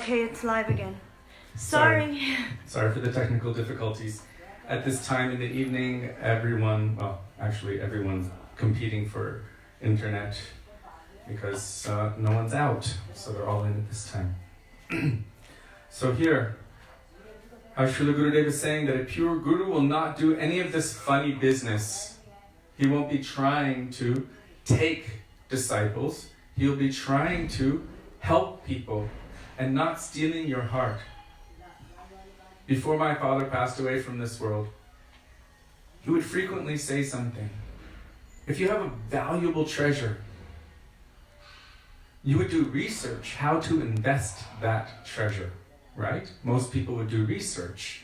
Okay, it's live again. Sorry for the technical difficulties. At this time in the evening, everyone's competing for internet because no one's out, so they're all in at this time. So here, Srila Gurudev is saying that a pure guru will not do any of this funny business. He won't be trying to take disciples. He'll be trying to help people and not stealing your heart. Before my father passed away from this world, he would frequently say something. If you have a valuable treasure, you would do research how to invest that treasure, right? Most people would do research.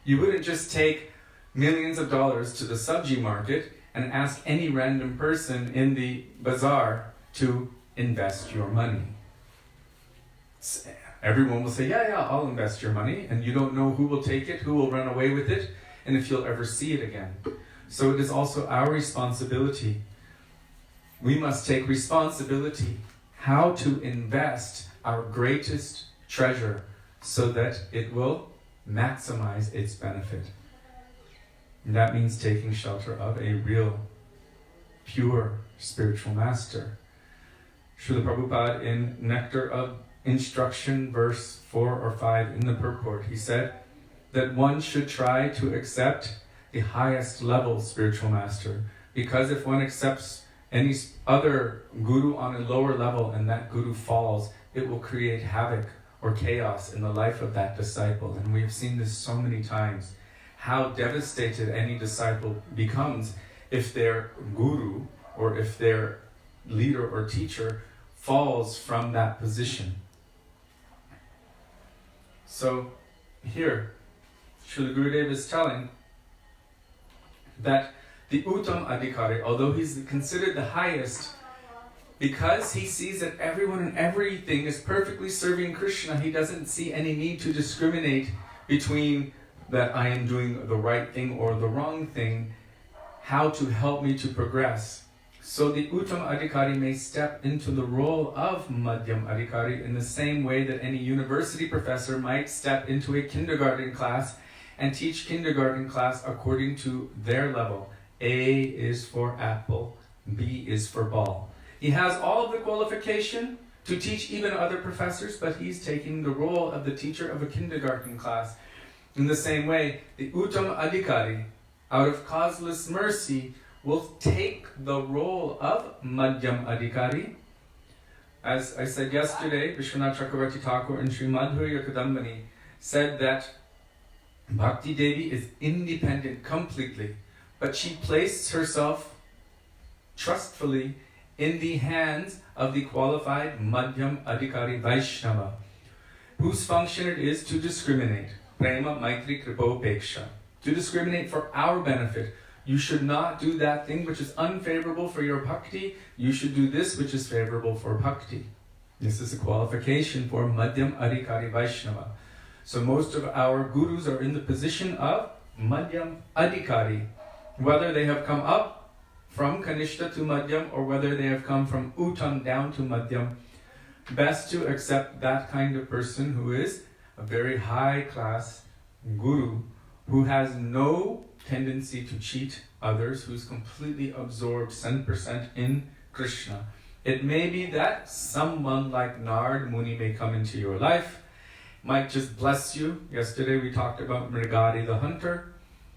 You wouldn't just take millions of dollars to the sabji market and ask any random person in the bazaar to invest your money. Everyone will say, yeah, I'll invest your money, and you don't know who will take it, who will run away with it, and if you'll ever see it again. So it is also our responsibility. We must take responsibility how to invest our greatest treasure so that it will maximize its benefit. And that means taking shelter of a real, pure spiritual master. Srila Prabhupada in Nectar of Instruction, verse 4 or 5 in the purport, he said that one should try to accept the highest level spiritual master, because if one accepts any other guru on a lower level and that guru falls, it will create havoc or chaos in the life of that disciple. And we have seen this so many times, how devastated any disciple becomes if their guru or if their leader or teacher falls from that position. So here, Srila Gurudev is telling that the Uttam Adhikari, although he's considered the highest, because he sees that everyone and everything is perfectly serving Krishna, he doesn't see any need to discriminate between that I am doing the right thing or the wrong thing, how to help me to progress. So the Uttam Adhikari may step into the role of Madhyam Adhikari in the same way that any university professor might step into a kindergarten class and teach kindergarten class according to their level. A is for apple, B is for ball. He has all of the qualification to teach even other professors, but he's taking the role of the teacher of a kindergarten class. In the same way, the Uttam Adhikari, out of causeless mercy, will take the role of Madhyam Adhikari. As I said yesterday, Vishwanath Chakravarti Thakur in Srimad Kadambani said that Bhakti Devi is independent completely, but she placed herself trustfully in the hands of the qualified Madhyam Adhikari Vaisnava, whose function it is to discriminate, Prema Maitri Kripopeksha, to discriminate for our benefit. You should not do that thing which is unfavorable for your bhakti. You should do this which is favorable for bhakti. This is a qualification for Madhyam Adhikari Vaishnava. So most of our gurus are in the position of Madhyam Adhikari, whether they have come up from Kanishta to Madhyam or whether they have come from Uttam down to Madhyam. Best to accept that kind of person who is a very high class guru, who has no tendency to cheat others, who's completely absorbed 100% in Krishna. It may be that someone like Nard Muni may come into your life, might just bless you. Yesterday we talked about Mrigadi the hunter.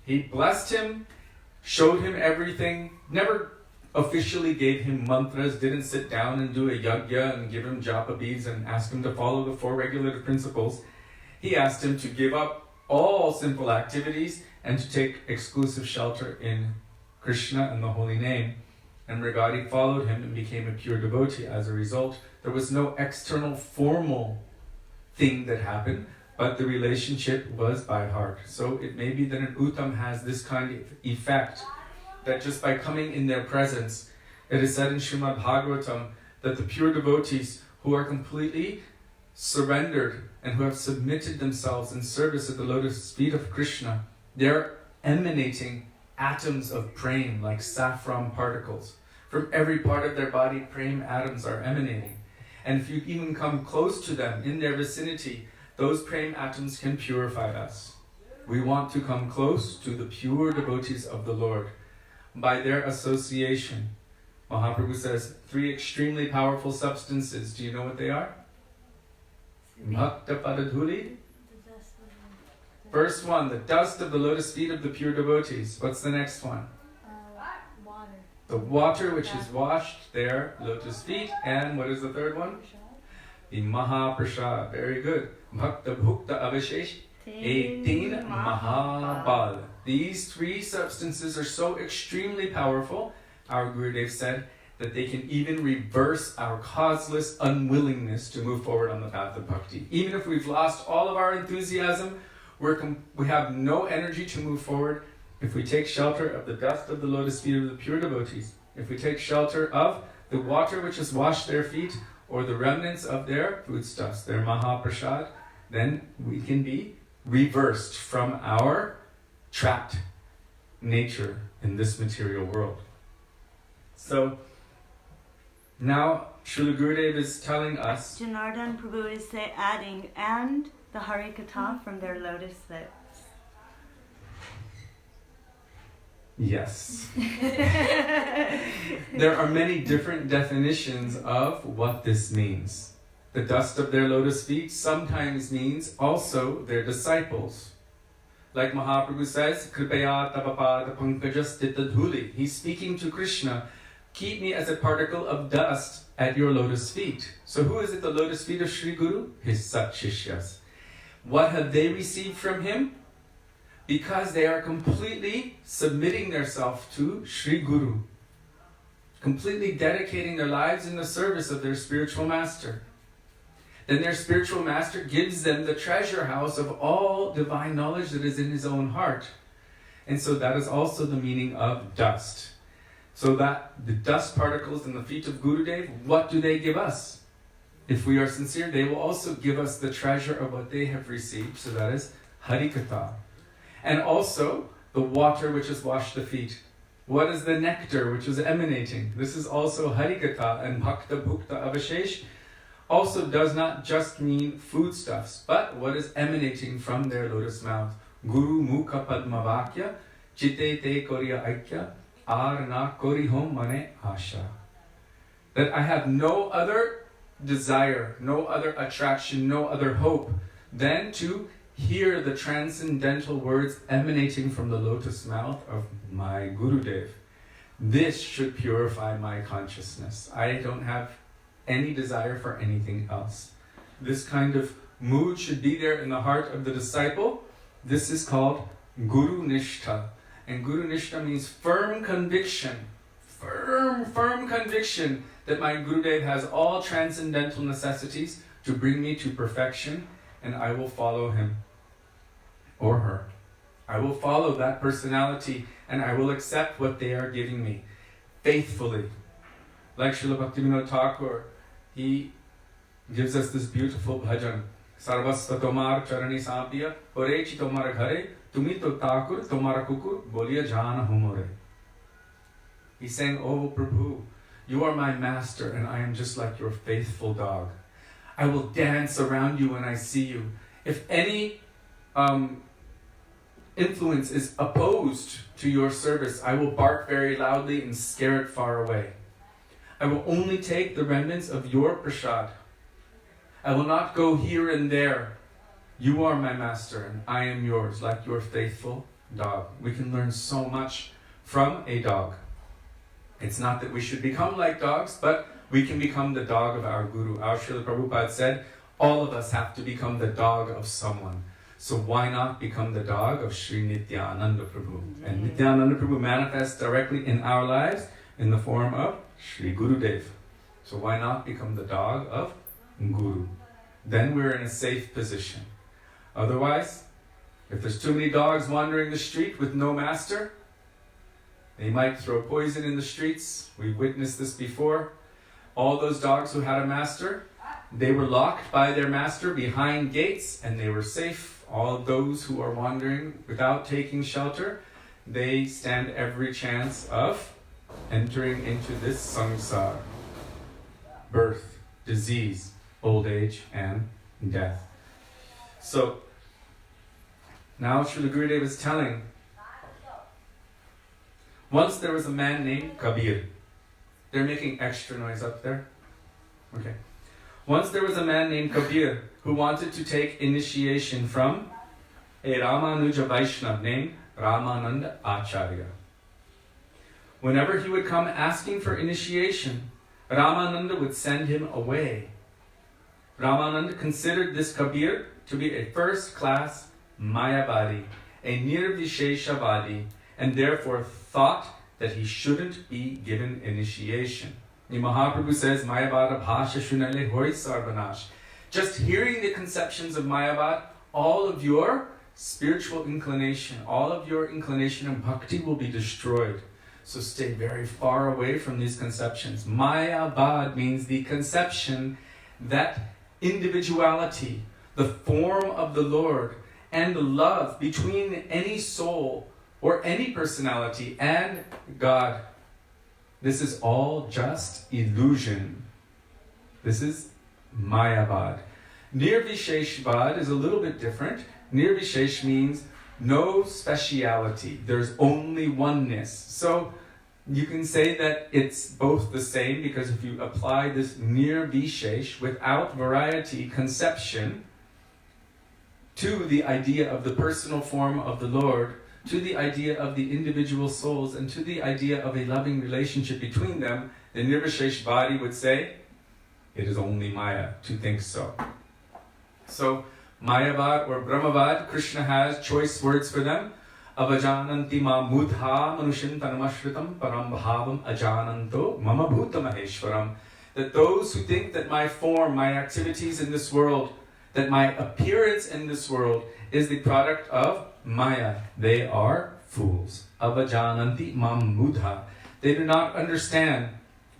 He blessed him, showed him everything, never officially gave him mantras, didn't sit down and do a yajna and give him japa beads and ask him to follow the 4 regulative principles. He asked him to give up all sinful activities and to take exclusive shelter in Krishna and the holy name. And Mrigadi followed him and became a pure devotee as a result. There was no external formal thing that happened, but the relationship was by heart. So it may be that an Uttam has this kind of effect, that just by coming in their presence, it is said in Srimad Bhagavatam that the pure devotees who are completely surrendered and who have submitted themselves in service at the lotus feet of Krishna, they're emanating atoms of prema like saffron particles. From every part of their body, prema atoms are emanating. And if you even come close to them, in their vicinity, those praying atoms can purify us. We want to come close to the pure devotees of the Lord by their association. Mahaprabhu says 3 extremely powerful substances. Do you know what they are? Bhakta Padadhuli. First one, the dust of the lotus feet of the pure devotees. What's the next one? Water. The water which has washed their lotus feet. And what is the third one? The Mahaprasad. Very good. Bhakta Bhukta Avashesh. 18 Mahabal. These 3 substances are so extremely powerful, our Gurudev said, that they can even reverse our causeless unwillingness to move forward on the path of bhakti. Even if we've lost all of our enthusiasm, we have no energy to move forward. If we take shelter of the dust of the lotus feet of the pure devotees, if we take shelter of the water which has washed their feet, or the remnants of their foodstuffs, their Mahaprasad, then we can be reversed from our trapped nature in this material world. So now Srila Gurudev is telling us, Janardhan Prabhu is adding, and the Harikatha from their lotus lips. yes. There are many different definitions of what this means. The dust of their lotus feet sometimes means also their disciples. Like Mahaprabhu says, Kripaya tapapada pankajastita dhuli. He's speaking to Krishna. Keep me as a particle of dust at your lotus feet. So who is it, the lotus feet of Sri Guru? His Sat Shishyas. What have they received from him? Because they are completely submitting themselves to Sri Guru. Completely dedicating their lives in the service of their spiritual master. Then their spiritual master gives them the treasure house of all divine knowledge that is in his own heart. And so that is also the meaning of dust. So that the dust particles in the feet of Gurudev, what do they give us? If we are sincere, they will also give us the treasure of what they have received. So that is Harikatha. And also the water which has washed the feet. What is the nectar which is emanating? This is also Harikatha, and Bhakta Bhukta Avashesh also does not just mean foodstuffs, but what is emanating from their lotus mouth. Guru Mukha Padma Vakya, Chitte Te Korya Aikya, Arna Korihom Mane Asha. That I have no other desire, no other attraction, no other hope than to hear the transcendental words emanating from the lotus mouth of my Gurudev. This should purify my consciousness. I don't have any desire for anything else. This kind of mood should be there in the heart of the disciple. This is called Guru Nishtha. And Guru Nishtha means firm conviction. Firm conviction that my Gurudev has all transcendental necessities to bring me to perfection, and I will follow him or her. I will follow that personality and I will accept what they are giving me faithfully. Like Srila Bhaktivedanta Thakur, he gives us this beautiful bhajan. Sarvasva tomar charani sapiya, orechi tomar ghare, tumi to Thakur, tomar kukur, boliya jana humore. He's saying, oh Prabhu, you are my master and I am just like your faithful dog. I will dance around you when I see you. If any influence is opposed to your service, I will bark very loudly and scare it far away. I will only take the remnants of your prasad. I will not go here and there. You are my master and I am yours, like your faithful dog. We can learn so much from a dog. It's not that we should become like dogs, but we can become the dog of our Guru. Our Srila Prabhupada said, all of us have to become the dog of someone. So why not become the dog of Sri Nityananda Prabhu? And Nityananda Prabhu manifests directly in our lives in the form of Sri Gurudev. So why not become the dog of Guru? Then we're in a safe position. Otherwise, if there's too many dogs wandering the street with no master, they might throw poison in the streets. We've witnessed this before. All those dogs who had a master, they were locked by their master behind gates and they were safe. All of those who are wandering without taking shelter, they stand every chance of entering into this samsara, birth, disease, old age, and death. So, now Srila Gurudev is telling, once there was a man named Kabir. They're making extra noise up there. Okay. Once there was a man named Kabir who wanted to take initiation from a Ramanuja Vaishnava named Ramananda Acharya. Whenever he would come asking for initiation, Ramananda would send him away. Ramananda considered this Kabir to be a first-class Mayavadi, a Nirvisheshavadi, and therefore thought that he shouldn't be given initiation. The Mahaprabhu says, Mayavada bhasha shunale hoi sarvanash. Just hearing the conceptions of Mayavad, all of your spiritual inclination, all of your inclination and bhakti will be destroyed. So stay very far away from these conceptions. Mayavad means the conception that individuality, the form of the Lord, and the love between any soul or any personality and God. This is all just illusion. This is Mayavad. Nirvisheshvad is a little bit different. Nirvishesh means no speciality. There's only oneness. So you can say that it's both the same, because if you apply this nirvishesh, without variety conception, to the idea of the personal form of the Lord, to the idea of the individual souls, and to the idea of a loving relationship between them, the Nirvisheshvadi would say, it is only Maya to think so. So, Mayavad or Brahmavad, Krishna has choice words for them. Avajananti ma mudha manushintanamashritam param bhavam ajananto mama bhuta maheshwaram. That those who think that my form, my activities in this world, that my appearance in this world is the product of Maya, they are fools. Avajananti mam mudha. They do not understand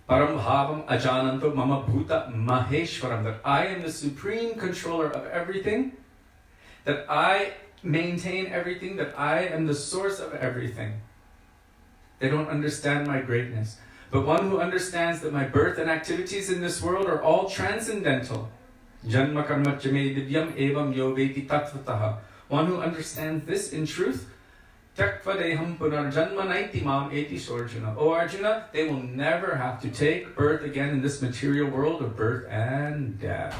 param bhavam ajananto mama bhuta maheshwaram, that I am the supreme controller of everything, that I maintain everything, that I am the source of everything. They don't understand my greatness. But one who understands that my birth and activities in this world are all transcendental. Janma karma chame divyam evam yo veti tattvataha. One who understands this in truth, Tyakva deham punarjanma naiti mam eti sorjuna. O Arjuna, they will never have to take birth again in this material world of birth and death.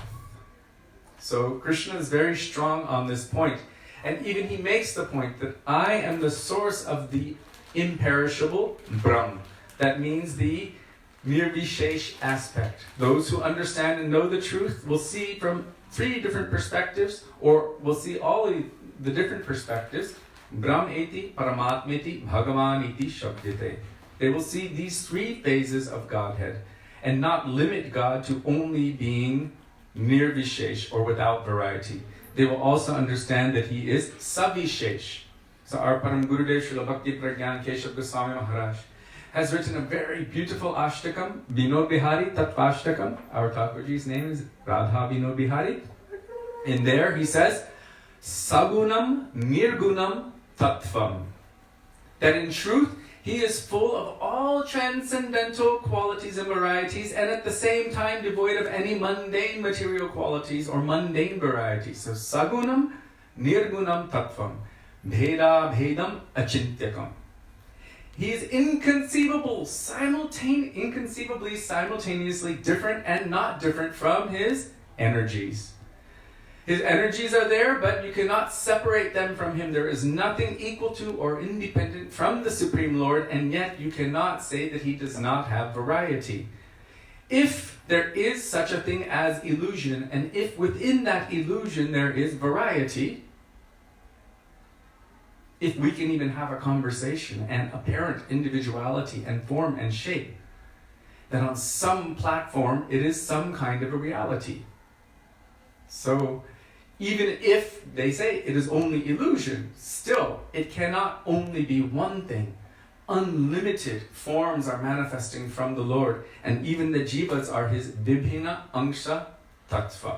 So Krishna is very strong on this point. And even he makes the point that I am the source of the imperishable Brahm. That means the Nirvishesh aspect. Those who understand and know the truth will see from 3 different perspectives, or will see all the different perspectives. Brahm eti, Paramatmeti, Bhagavan iti, Shabdite. They will see these 3 phases of Godhead and not limit God to only being Nirvishesh or without variety. They will also understand that he is Savishesh. So our Param Gurudev Srila Bhakti Pragyan Keshav Goswami Maharaj has written a very beautiful ashtakam, Vinod Bihari Tatvashtakam. Our Thakurji's name is Radha Vinod Bihari. In there he says, Sagunam Nirgunam Tattvam. That in truth, he is full of all transcendental qualities and varieties, and at the same time devoid of any mundane material qualities or mundane varieties. So Sagunam Nirgunam Tattvam. Bheda Bhedam Achintyakam. He is inconceivably simultaneously different and not different from his energies. His energies are there, but you cannot separate them from him. There is nothing equal to or independent from the Supreme Lord, and yet you cannot say that he does not have variety. If there is such a thing as illusion, and if within that illusion there is variety, if we can even have a conversation and apparent individuality and form and shape, then on some platform it is some kind of a reality. So even if they say it is only illusion, still it cannot only be one thing. Unlimited forms are manifesting from the Lord, and even the jivas are his vibhina angsha tattva.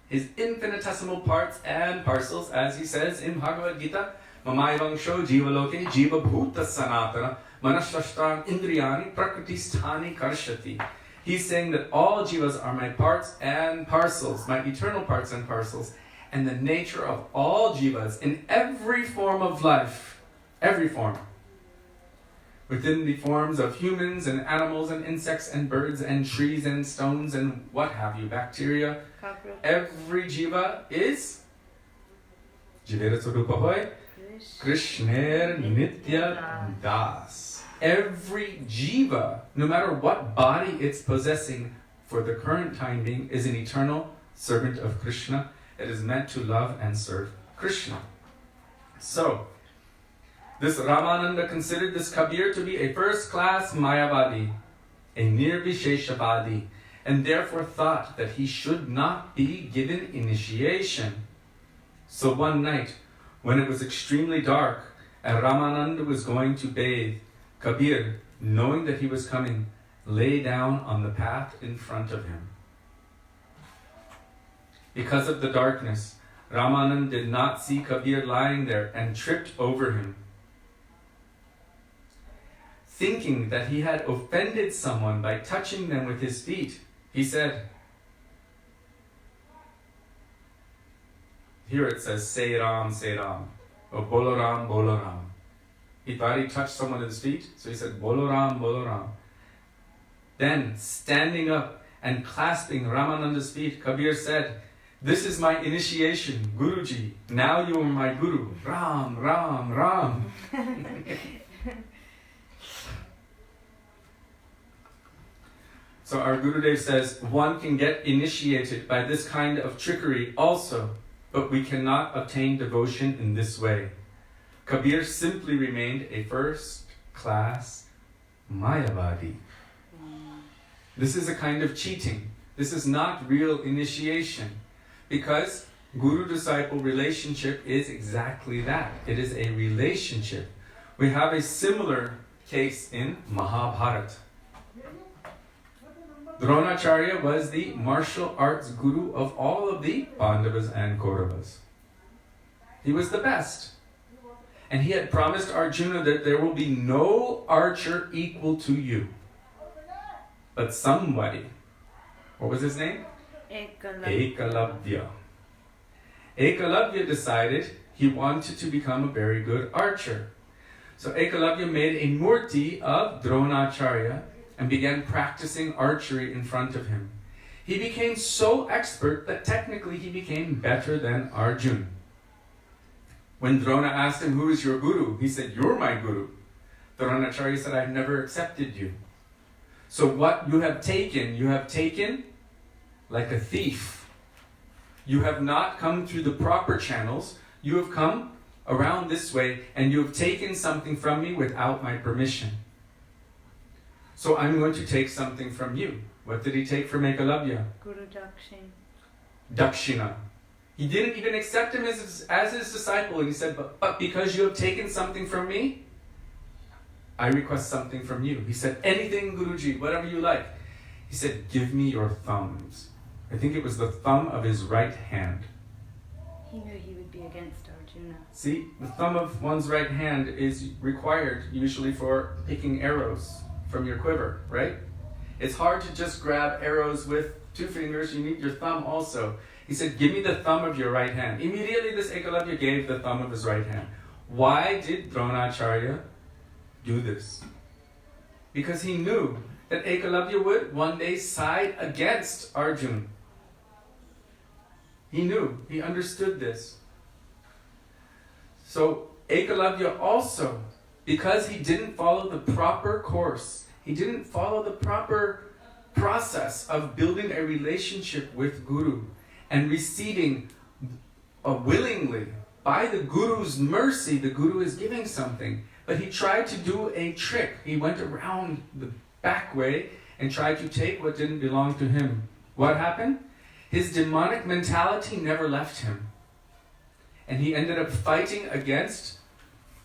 His infinitesimal parts and parcels, as he says in Bhagavad Gita, Mamayvangsho jivaloke jiva bhuta sanatana manashashtam indriyani prakriti sthani karshati. He's saying that all jivas are my parts and parcels, my eternal parts and parcels, and the nature of all jivas in every form of life, every form, within the forms of humans and animals and insects and birds and trees and stones and what have you, bacteria. Cockroach. Every jiva is Jivera Swarupahoy Krishner Nitya Das. Every jiva, no matter what body it's possessing for the current time being, is an eternal servant of Krishna. It is meant to love and serve Krishna. So, this Ramananda considered this Kabir to be a first-class Mayavadi, a Nirvisheshavadi, and therefore thought that he should not be given initiation. So one night, when it was extremely dark, and Ramananda was going to bathe, Kabir, knowing that he was coming, lay down on the path in front of him. Because of the darkness, Ramananda did not see Kabir lying there and tripped over him. Thinking that he had offended someone by touching them with his feet, he said, here it says, Say Ram, or Bolo Ram, Bolo Ram. He thought he touched someone with his feet, so he said, Bolo Ram, Bolo Ram. Then, standing up and clasping Ramananda's feet, Kabir said, this is my initiation, Guruji. Now you are my Guru. Ram, Ram, Ram. So our Gurudev says, one can get initiated by this kind of trickery also, but we cannot obtain devotion in this way. Kabir simply remained a first-class Mayavadi. This is a kind of cheating. This is not real initiation, because Guru-disciple relationship is exactly that. It is a relationship. We have a similar case in Mahabharata. Dronacharya was the martial arts guru of all of the Pandavas and Kauravas. He was the best. And he had promised Arjuna that there will be no archer equal to you. But somebody, what was his name? Ekalavya. Ekalavya decided he wanted to become a very good archer. So Ekalavya made a murti of Dronacharya and began practicing archery in front of him. He became so expert that technically he became better than Arjuna. When Drona asked him, who is your guru? He said, you're my guru. Dronacharya said, I've never accepted you. So what you have taken like a thief. You have not come through the proper channels. You have come around this way and you have taken something from me without my permission. So I'm going to take something from you. What did he take from Ekalavya? Guru Dakshin. Dakshina. He didn't even accept him as his disciple. And he said, but because you have taken something from me, I request something from you. He said, anything, Guruji, whatever you like. He said, give me your thumbs. I think it was the thumb of his right hand. He knew he would be against Arjuna. See, the thumb of one's right hand is required usually for picking arrows from your quiver, right? It's hard to just grab arrows with two fingers. You need your thumb also. He said, give me the thumb of your right hand. Immediately this Ekalavya gave the thumb of his right hand. Why did Dronacharya do this? Because he knew that Ekalavya would one day side against Arjuna. He knew, he understood this. So Ekalavya also, because he didn't follow the proper course, he didn't follow the proper process of building a relationship with Guru and receiving willingly, by the Guru's mercy, the Guru is giving something. But he tried to do a trick. He went around the back way and tried to take what didn't belong to him. What happened? His demonic mentality never left him. And he ended up fighting against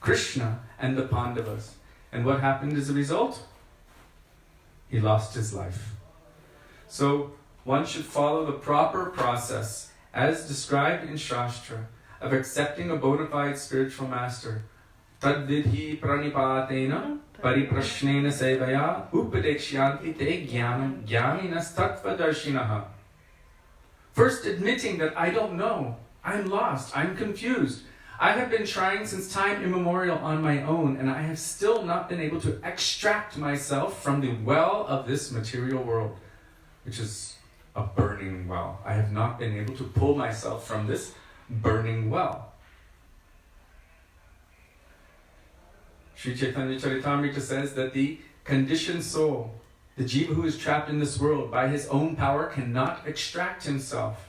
Krishna and the Pandavas. And what happened as a result? He lost his life. So one should follow the proper process as described in Shastra of accepting a bona fide spiritual master. Tadvidhi pranipatena Pariprashnena sevaya upadekshyanti te jnanam jnaninas tattvadarshinaha. First admitting that I don't know, I'm lost, I'm confused. I have been trying since time immemorial on my own, and I have still not been able to extract myself from the well of this material world, which is a burning well. I have not been able to pull myself from this burning well. Sri Chaitanya Charitamrita says that the conditioned soul, the jiva who is trapped in this world, by his own power cannot extract himself.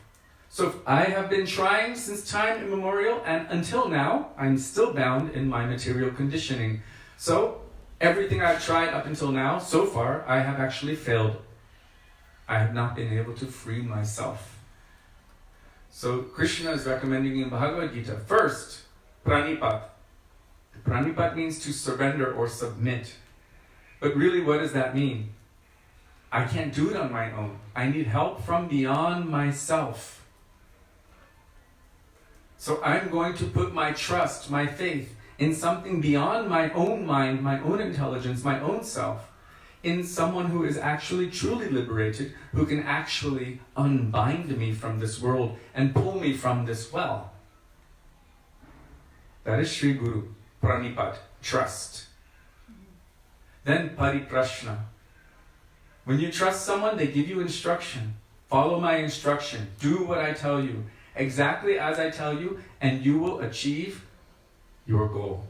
So if I have been trying since time immemorial, and until now, I'm still bound in my material conditioning. So everything I've tried up until now, so far, I have actually failed. I have not been able to free myself. So Krishna is recommending in Bhagavad Gita, first, pranipat. Pranipat means to surrender or submit. But really, what does that mean? I can't do it on my own. I need help from beyond myself. So I'm going to put my trust, my faith, in something beyond my own mind, my own intelligence, my own self, in someone who is actually truly liberated, who can actually unbind me from this world and pull me from this well. That is Sri Guru, pranipat, trust. Then pariprashna. When you trust someone, they give you instruction. Follow my instruction. Do what I tell you. Exactly as I tell you, and you will achieve your goal.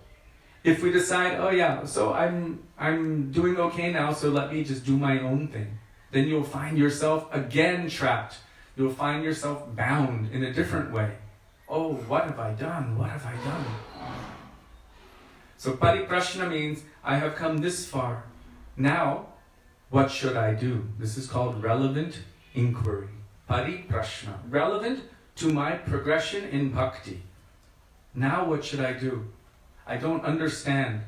If we decide, oh yeah, so I'm doing okay now, so let me just do my own thing, then you'll find yourself again trapped. You'll find yourself bound in a different way. Oh, what have I done? What have I done? So pariprashna means, I have come this far. Now, what should I do? This is called relevant inquiry. Pariprashna. Relevant to my progression in bhakti. Now what should I do? I don't understand.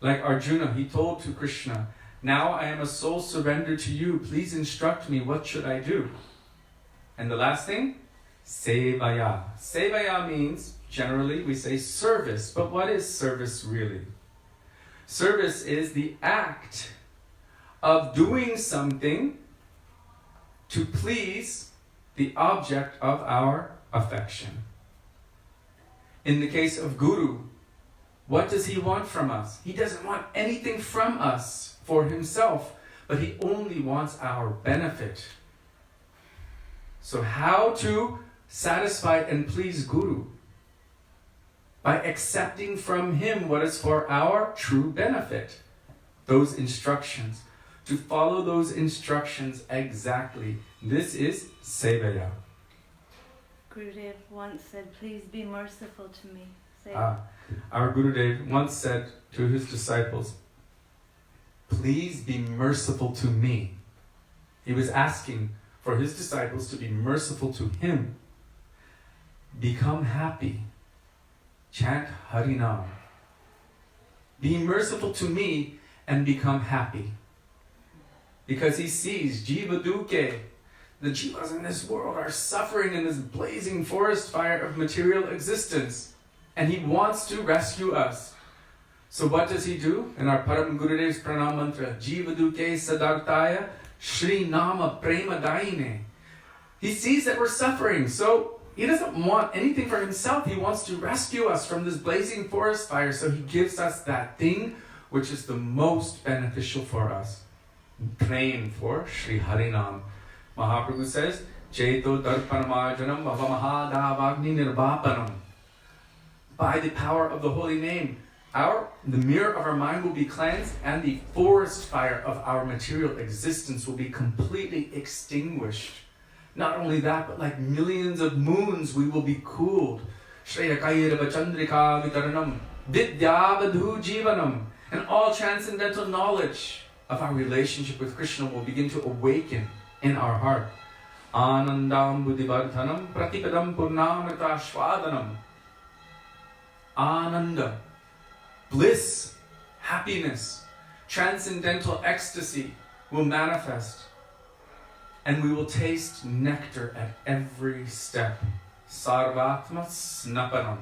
Like Arjuna, he told to Krishna, now I am a soul surrendered to you. Please instruct me. What should I do? And the last thing, sevaya. Sevaya means, generally we say service. But what is service really? Service is the act of doing something to please the object of our affection. In the case of Guru, what does he want from us? He doesn't want anything from us for himself, but he only wants our benefit. So how to satisfy and please Guru? By accepting from him what is for our true benefit. Those instructions. To follow those instructions exactly. This is sevaya. Gurudev once said, please be merciful to me. Our Gurudev once said to his disciples, please be merciful to me. He was asking for his disciples to be merciful to him. Become happy. Chant Harinam. Be merciful to me and become happy. Because he sees jiva dukkhe. The jivas in this world are suffering in this blazing forest fire of material existence. And he wants to rescue us. So what does he do? In our Param Gurudev's Pranam Mantra, Jiva dukkhe sadartaya Shri Nama Prema Daine. He sees that we're suffering, so he doesn't want anything for himself. He wants to rescue us from this blazing forest fire. So he gives us that thing which is the most beneficial for us. Praying for Sri Harinam. Mahaprabhu says, Cheto Darpanamajanam Bhavamahadavagni Nirvapanam. By the power of the holy name, the mirror of our mind will be cleansed, and the forest fire of our material existence will be completely extinguished. Not only that, but like millions of moons, we will be cooled. Shreyakairava Chandrika Vitaranam Vidyavadhu Jivanam. And all transcendental knowledge of our relationship with Krishna will begin to awaken in our heart. Anandam Buddhivardhanam Pratipadam Purnamrita Shvadanam. Ananda, bliss, happiness, transcendental ecstasy will manifest. And we will taste nectar at every step. Sarvatma Snapanam.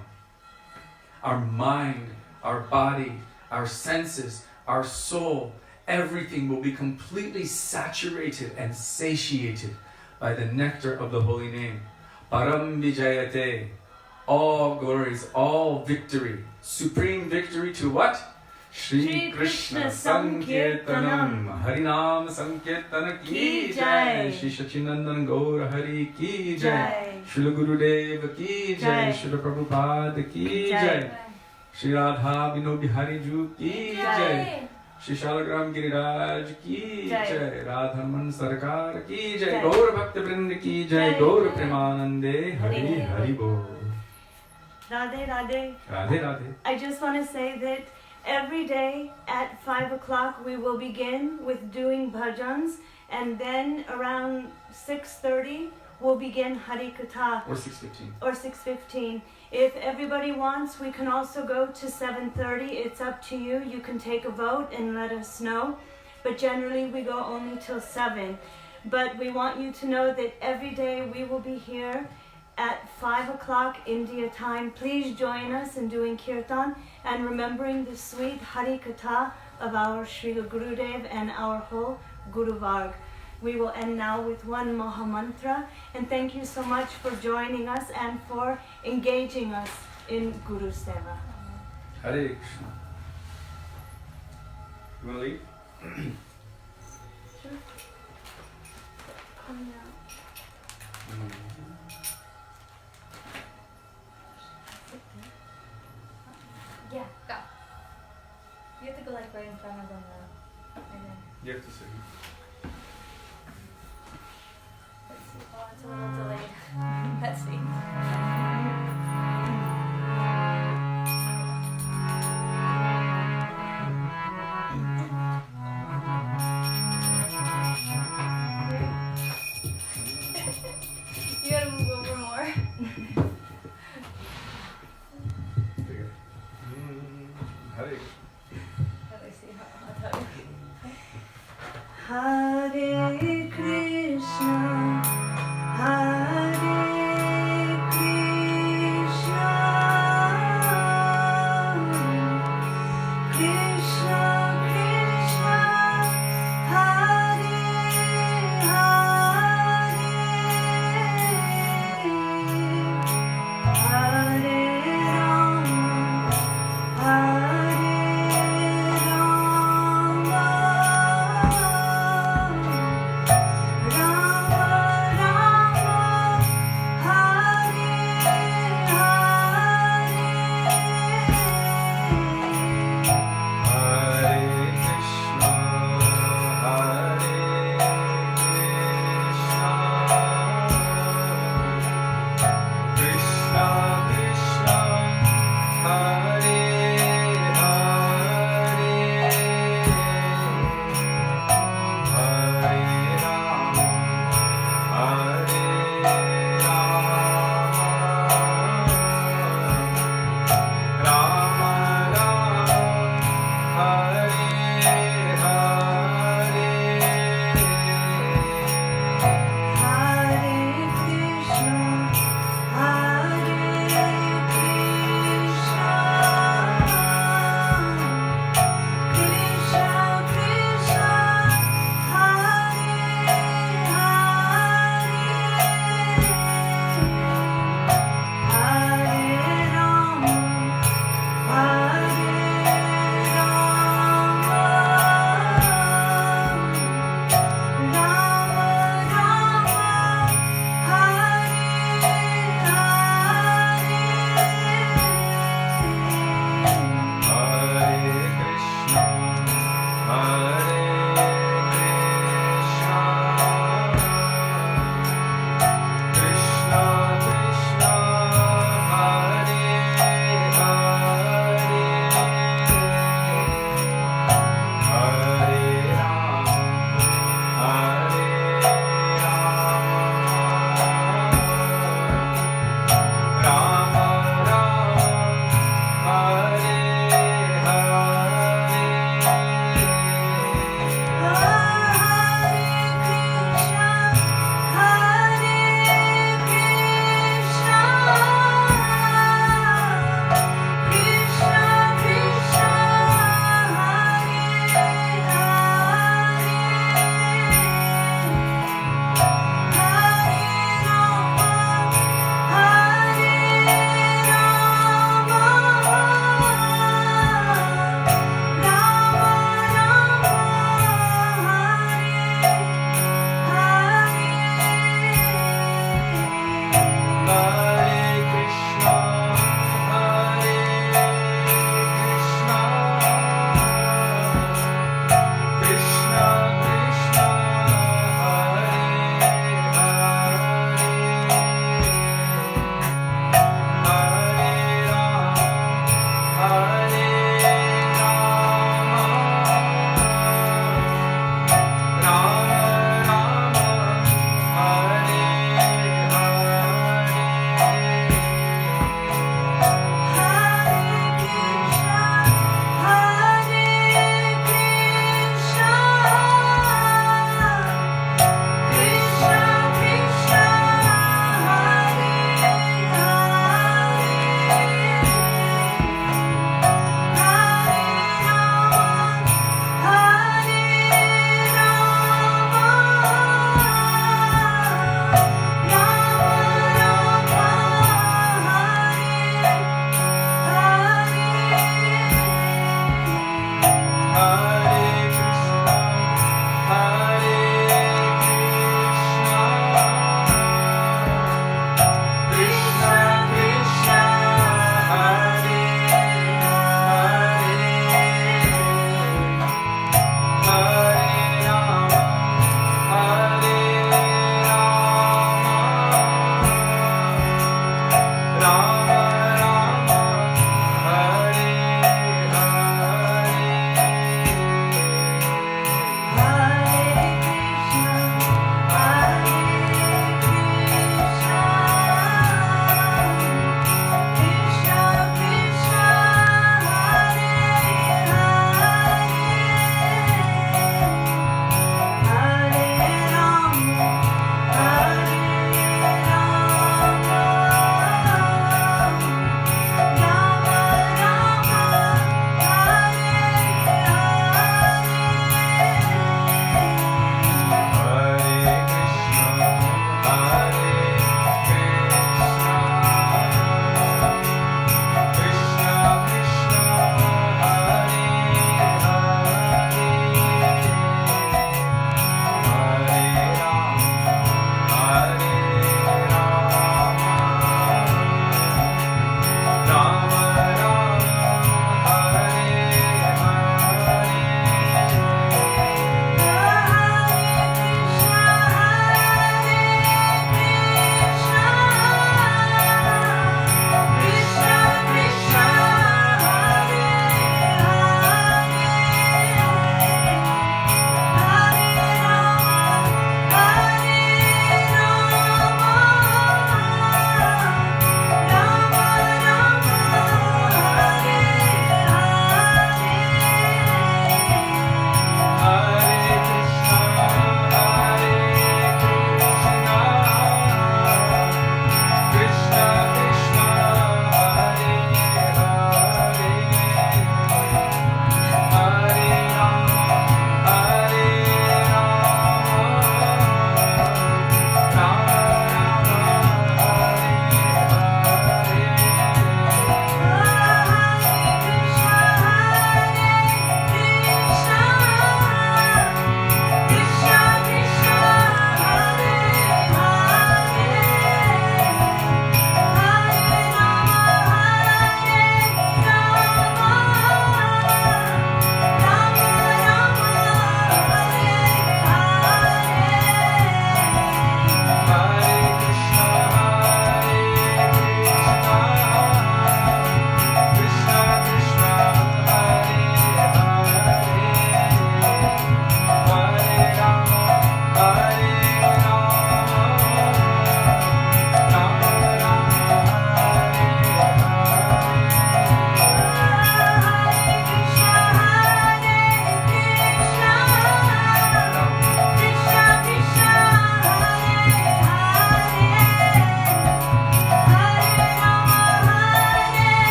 Our mind, our body, our senses our soul, everything will be completely saturated and satiated by the nectar of the holy name. Param Vijayate, all glories, all victory, supreme victory to what? Shri Krishna Sankirtanam, Harinam Sankirtana ki jai, Shri Sachinandan Gaur Hari ki jai, Srila Gurudev ki jai, Srila Prabhupada ki jai, Shri Radha Vinod Bihari Ju ki jai, Shri Shalagram Giriraj ki jai, Radhaman Sarkar ki jai, Gaur Bhaktivedanta ki jai, Gaur Premanande Hari Hari Bol. Radhe Radhe. Radhe Radhe. I just want to say that every day at 5 o'clock we will begin with doing bhajans, and then around 6:30 we'll begin Hari Katha. Or 6:15. Or 6:15. If everybody wants, we can also go to 7:30. It's up to you. You can take a vote and let us know. But generally we go only till 7. But we want you to know that every day we will be here at 5 o'clock India time. Please join us in doing kirtan and remembering the sweet Hari Katha of our Srila Gurudev and our whole Guru Varg. We will end now with one Maha Mantra, and thank you so much for joining us and for engaging us in Guru Seva. Hare Krishna. You want to leave? Sure. Come now. Yeah, go. You have to go like right in front of them though. And then, You have to say. let's see. Oh, it's a little delayed. Let's see. You gotta move over more. Hare. Let me see how I'll tell you. Hare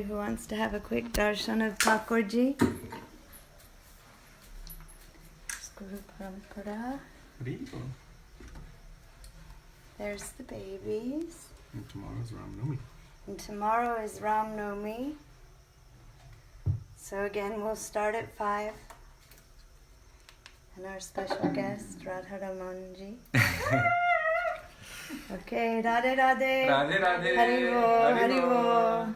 who wants to have a quick darshan of Thakurji. Guru Parampara. There's the babies. And tomorrow's Ram Navami. And tomorrow is Ram Navami. So again, we'll start at 5. And our special guest, Radharamanji. Okay, Radhe Radhe. Radhe Radhe. Hari Bo, Hari Bo.